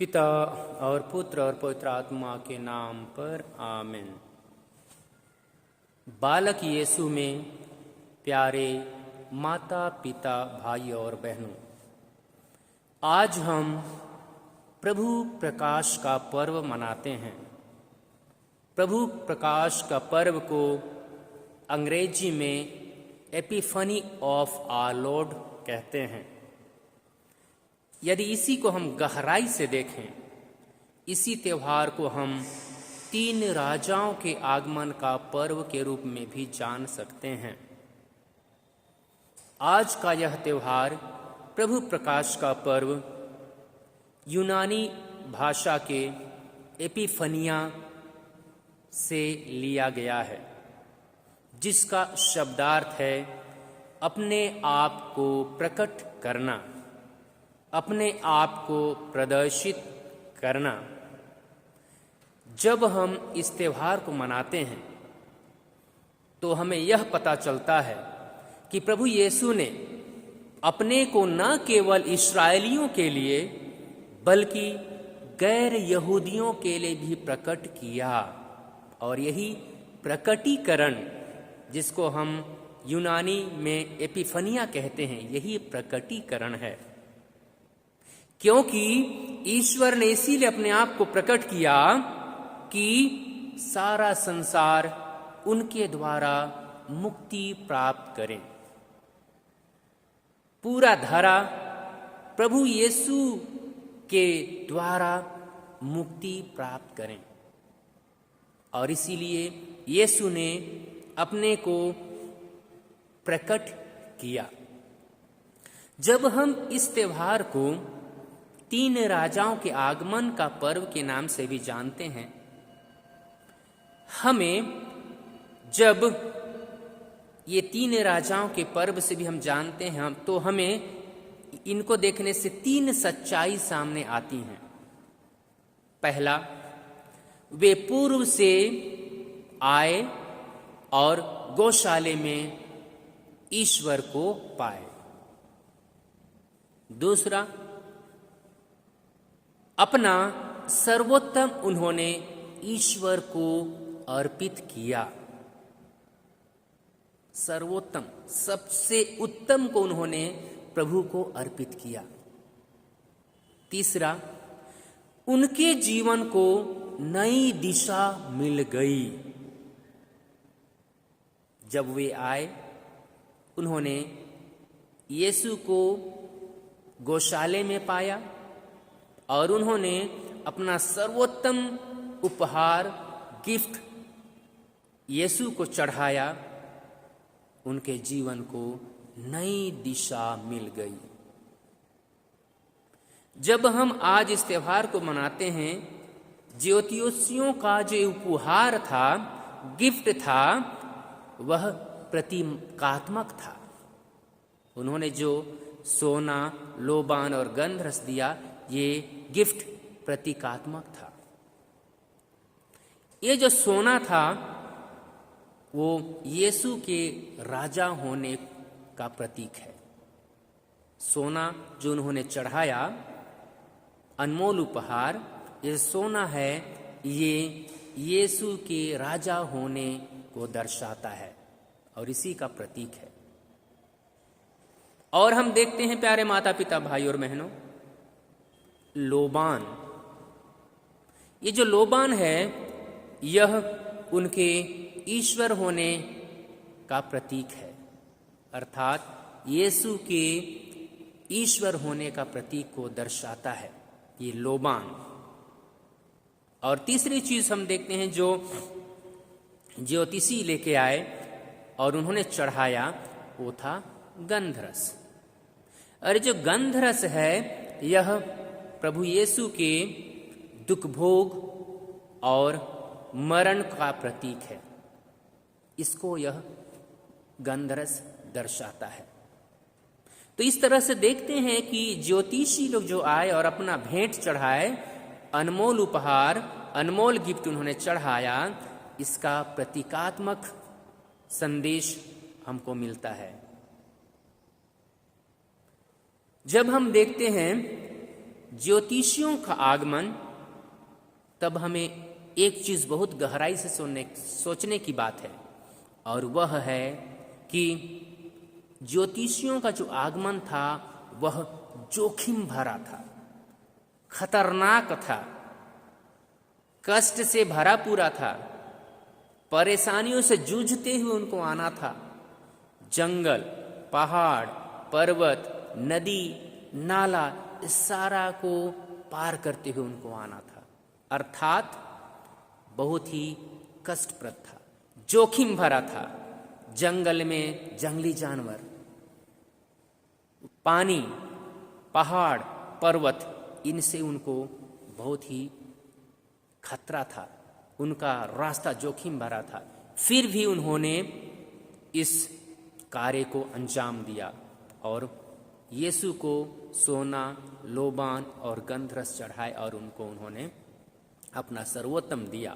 पिता और पुत्र और पवित्र आत्मा के नाम पर आमीन। बालक यीशु में प्यारे माता पिता भाई और बहनों, आज हम प्रभु प्रकाश का पर्व मनाते हैं। प्रभु प्रकाश का पर्व को अंग्रेजी में एपिफनी ऑफ आवर लॉर्ड कहते हैं। यदि इसी को हम गहराई से देखें, इसी त्यौहार को हम 3 राजाओं के आगमन का पर्व के रूप में भी जान सकते हैं। आज का यह त्यौहार प्रभु प्रकाश का पर्व यूनानी भाषा के एपिफनिया से लिया गया है, जिसका शब्दार्थ है अपने आप को प्रकट करना, अपने आप को प्रदर्शित करना। जब हम इस त्यौहार को मनाते हैं तो हमें यह पता चलता है कि प्रभु यीशु ने अपने को न केवल इस्राएलियों के लिए बल्कि गैर यहूदियों के लिए भी प्रकट किया। और यही प्रकटीकरण, जिसको हम यूनानी में एपिफनिया कहते हैं, यही प्रकटीकरण है। क्योंकि ईश्वर ने इसीलिए अपने आप को प्रकट किया कि सारा संसार उनके द्वारा मुक्ति प्राप्त करें। पूरा धरा प्रभु यीशु के द्वारा मुक्ति प्राप्त करें। और इसीलिए यीशु ने अपने को प्रकट किया। जब हम इस त्यौहार को 3 राजाओं के आगमन का पर्व के नाम से भी जानते हैं, हमें जब ये 3 राजाओं के पर्व से भी हम जानते हैं, तो हमें इनको देखने से 3 सच्चाई सामने आती हैं। पहला, वे पूर्व से आए और गौशाले में ईश्वर को पाए। दूसरा, अपना सर्वोत्तम उन्होंने ईश्वर को अर्पित किया। सर्वोत्तम, सबसे उत्तम को उन्होंने प्रभु को अर्पित किया। तीसरा, उनके जीवन को नई दिशा मिल गई। जब वे आए, उन्होंने यीशु को गौशाले में पाया और उन्होंने अपना सर्वोत्तम उपहार, गिफ्ट यीशु को चढ़ाया। उनके जीवन को नई दिशा मिल गई। जब हम आज इस त्यौहार को मनाते हैं, ज्योतिषियों का जो उपहार था, गिफ्ट था, वह प्रतीकात्मक था। उन्होंने जो सोना, लोबान और गंधरस दिया, ये गिफ्ट प्रतीकात्मक था। ये जो सोना था, वो यीशु के राजा होने का प्रतीक है। सोना जो उन्होंने चढ़ाया, अनमोल उपहार, ये सोना है, ये यीशु के राजा होने को दर्शाता है और इसी का प्रतीक है। और हम देखते हैं प्यारे माता पिता भाई और बहनों, लोबान, ये जो लोबान है, यह उनके ईश्वर होने का प्रतीक है, अर्थात यीशु के ईश्वर होने का प्रतीक को दर्शाता है ये लोबान। और तीसरी चीज हम देखते हैं, जो ज्योतिषी लेके आए और उन्होंने चढ़ाया, वो था गंधरस। और जो गंधरस है, यह प्रभु यीशु के दुख भोग और मरण का प्रतीक है। इसको यह गंधरस दर्शाता है। तो इस तरह से देखते हैं कि ज्योतिषी लोग जो आए और अपना भेंट चढ़ाए, अनमोल उपहार, अनमोल गिफ्ट उन्होंने चढ़ाया, इसका प्रतीकात्मक संदेश हमको मिलता है। जब हम देखते हैं ज्योतिषियों का आगमन, तब हमें एक चीज बहुत गहराई से सोचने की बात है, और वह है कि ज्योतिषियों का जो आगमन था वह जोखिम भरा था, खतरनाक था, कष्ट से भरा पूरा था, परेशानियों से जूझते हुए उनको आना था। जंगल, पहाड़, पर्वत, नदी, नाला, इस सारा को पार करते हुए उनको आना था। अर्थात बहुत ही कष्टप्रद था, जोखिम भरा था। जंगल में जंगली जानवर, पानी, पहाड़, पर्वत, इनसे उनको बहुत ही खतरा था, उनका रास्ता जोखिम भरा था। फिर भी उन्होंने इस कार्य को अंजाम दिया और यीशु को सोना, लोबान और गंधरस चढ़ाए और उनको उन्होंने अपना सर्वोत्तम दिया।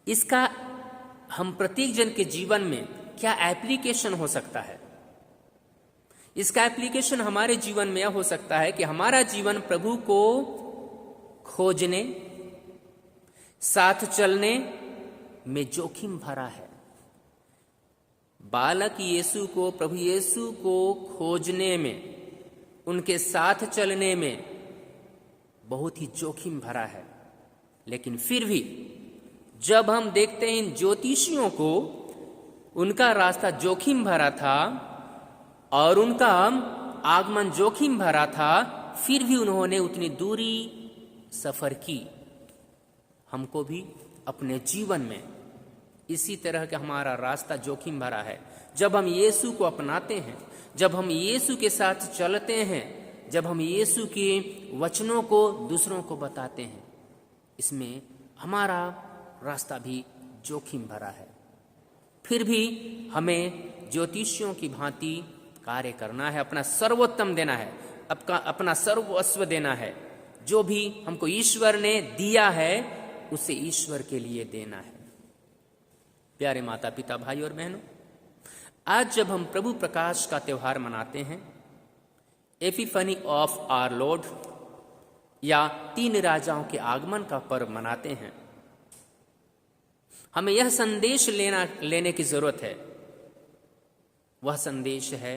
इसका हम प्रत्येक जन के जीवन में क्या एप्लीकेशन हो सकता है? इसका एप्लीकेशन हमारे जीवन में यह हो सकता है कि हमारा जीवन प्रभु को खोजने, साथ चलने में जोखिम भरा है। बालक यीशु को, प्रभु यीशु को खोजने में, उनके साथ चलने में बहुत ही जोखिम भरा है। लेकिन फिर भी जब हम देखते हैं इन ज्योतिषियों को, उनका रास्ता जोखिम भरा था और उनका आगमन जोखिम भरा था, फिर भी उन्होंने उतनी दूरी सफर की। हमको भी अपने जीवन में इसी तरह का हमारा रास्ता जोखिम भरा है। जब हम यीशु को अपनाते हैं, जब हम यीशु के साथ चलते हैं, जब हम यीशु के वचनों को दूसरों को बताते हैं, इसमें हमारा रास्ता भी जोखिम भरा है। फिर भी हमें ज्योतिषियों की भांति कार्य करना है, अपना सर्वोत्तम देना है, अपना सर्वस्व देना है। जो भी हमको ईश्वर ने दिया है उसे ईश्वर के लिए देना है। प्यारे माता पिता, भाई और बहनों, आज जब हम प्रभु प्रकाश का त्यौहार मनाते हैं, एपिफनी ऑफ आवर लॉर्ड या 3 राजाओं के आगमन का पर्व मनाते हैं, हमें यह संदेश लेने की जरूरत है। वह संदेश है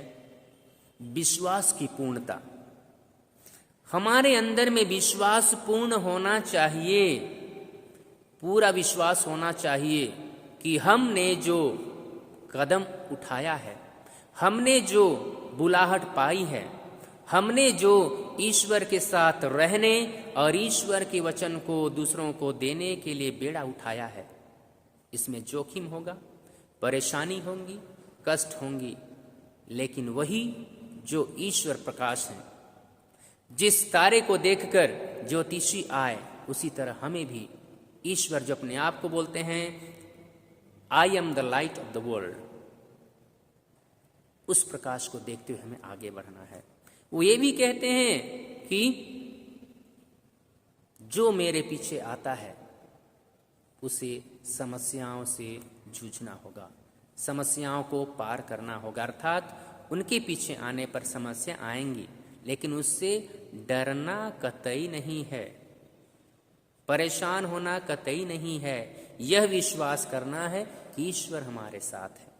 विश्वास की पूर्णता। हमारे अंदर में विश्वास पूर्ण होना चाहिए, पूरा विश्वास होना चाहिए कि हमने जो कदम उठाया है, हमने जो बुलाहट पाई है, हमने जो ईश्वर के साथ रहने और ईश्वर के वचन को दूसरों को देने के लिए बेड़ा उठाया है, इसमें जोखिम होगा, परेशानी होंगी, कष्ट होंगी, लेकिन वही जो ईश्वर प्रकाश है, जिस तारे को देखकर ज्योतिषी आए, उसी तरह हमें भी ईश्वर जो अपने आप को बोलते हैं I am the light of the world, उस प्रकाश को देखते हुए हमें आगे बढ़ना है। वो ये भी कहते हैं कि जो मेरे पीछे आता है उसे समस्याओं से जूझना होगा, समस्याओं को पार करना होगा। अर्थात उनके पीछे आने पर समस्या आएंगी, लेकिन उससे डरना कतई नहीं है, परेशान होना कतई नहीं है। यह विश्वास करना है कि ईश्वर हमारे साथ है,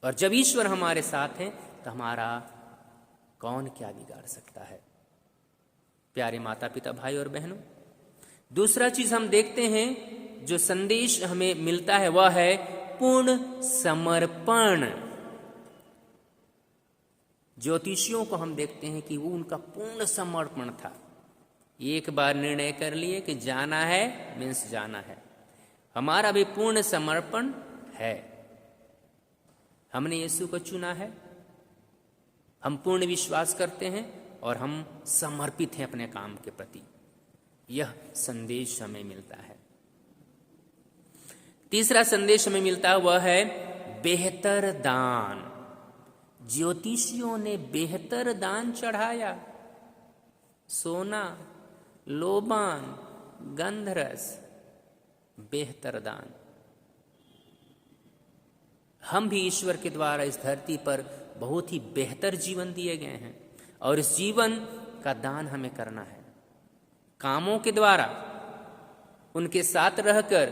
और जब ईश्वर हमारे साथ है तो हमारा कौन क्या बिगाड़ सकता है। प्यारे माता पिता, भाई और बहनों, दूसरा चीज हम देखते हैं जो संदेश हमें मिलता है वह है पूर्ण समर्पण। ज्योतिषियों को हम देखते हैं कि वो उनका पूर्ण समर्पण था। एक बार निर्णय कर लिए कि जाना है मीन्स जाना है। हमारा भी पूर्ण समर्पण है। हमने यीशु को चुना है, हम पूर्ण विश्वास करते हैं और हम समर्पित हैं अपने काम के प्रति। यह संदेश हमें मिलता है। तीसरा संदेश हमें मिलता है वह है बेहतर दान। ज्योतिषियों ने बेहतर दान चढ़ाया, सोना, लोबान, गंधरस, बेहतर दान। हम भी ईश्वर के द्वारा इस धरती पर बहुत ही बेहतर जीवन दिए गए हैं, और इस जीवन का दान हमें करना है। कामों के द्वारा उनके साथ रहकर,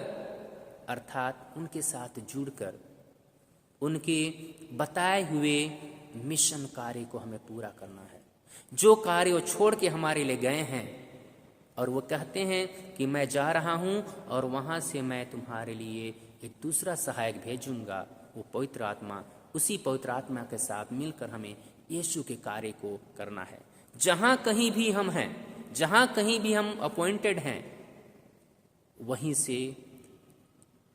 अर्थात उनके साथ जुड़कर, उनके बताए हुए मिशन कार्य को हमें पूरा करना है। जो कार्य वो छोड़ के हमारे लिए गए हैं और वो कहते हैं कि मैं जा रहा हूं और वहां से मैं तुम्हारे लिए एक दूसरा सहायक भेजूंगा, वो पवित्र आत्मा, उसी पवित्र आत्मा के साथ मिलकर हमें यीशु के कार्य को करना है। जहां कहीं भी हम हैं, जहां कहीं भी हम अपॉइंटेड हैं, वहीं से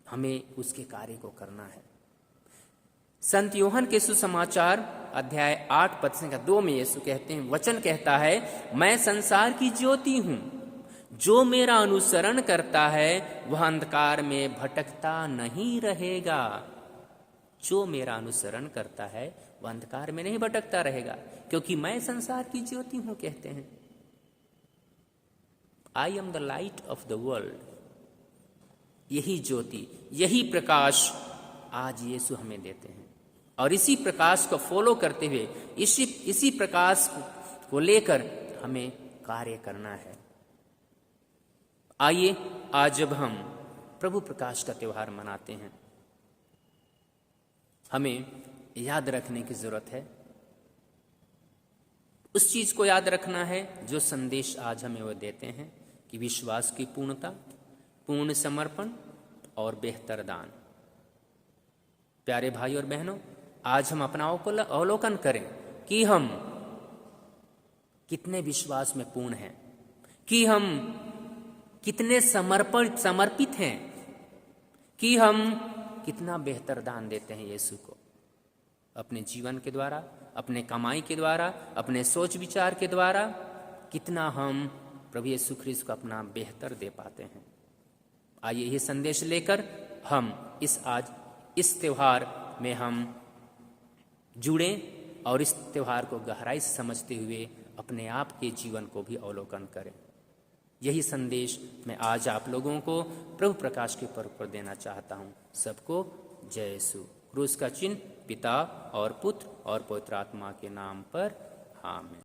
हमें उसके कार्य को करना है। संत यूहन्ना के सुसमाचार अध्याय 8 पद संख्या 2 में यीशु कहते हैं, वचन कहता है, मैं संसार की ज्योति हूं, जो मेरा अनुसरण करता है वह अंधकार में भटकता नहीं रहेगा। जो मेरा अनुसरण करता है वह अंधकार में नहीं भटकता रहेगा, क्योंकि मैं संसार की ज्योति हूं, कहते हैं। I am the light of the world. यही ज्योति, यही प्रकाश आज यीशु हमें देते हैं, और इसी प्रकाश को फॉलो करते हुए, इसी प्रकाश को लेकर हमें कार्य करना है। आइए आज जब हम प्रभु प्रकाश का त्योहार मनाते हैं, हमें याद रखने की जरूरत है, उस चीज को याद रखना है जो संदेश आज हमें वो देते हैं कि विश्वास की पूर्णता, पूर्ण समर्पण और बेहतर दान। प्यारे भाई और बहनों, आज हम अपना अवलोकन करें कि हम कितने विश्वास में पूर्ण हैं, कि हम कितने समर्पित हैं, कि हम कितना बेहतर दान देते हैं यीशु को, अपने जीवन के द्वारा, अपने कमाई के द्वारा, अपने सोच विचार के द्वारा, कितना हम प्रभु यीशु ख्रीस्त को अपना बेहतर दे पाते हैं। आइए यह संदेश लेकर हम इस त्योहार में हम जुड़ें और इस त्योहार को गहराई से समझते हुए अपने आप के जीवन को भी अवलोकन करें। यही संदेश मैं आज आप लोगों को प्रभु प्रकाश के पर्व पर देना चाहता हूँ। सबको जय यीशु। क्रूस का चिन्ह पिता और पुत्र और पवित्र आत्मा के नाम पर आमीन।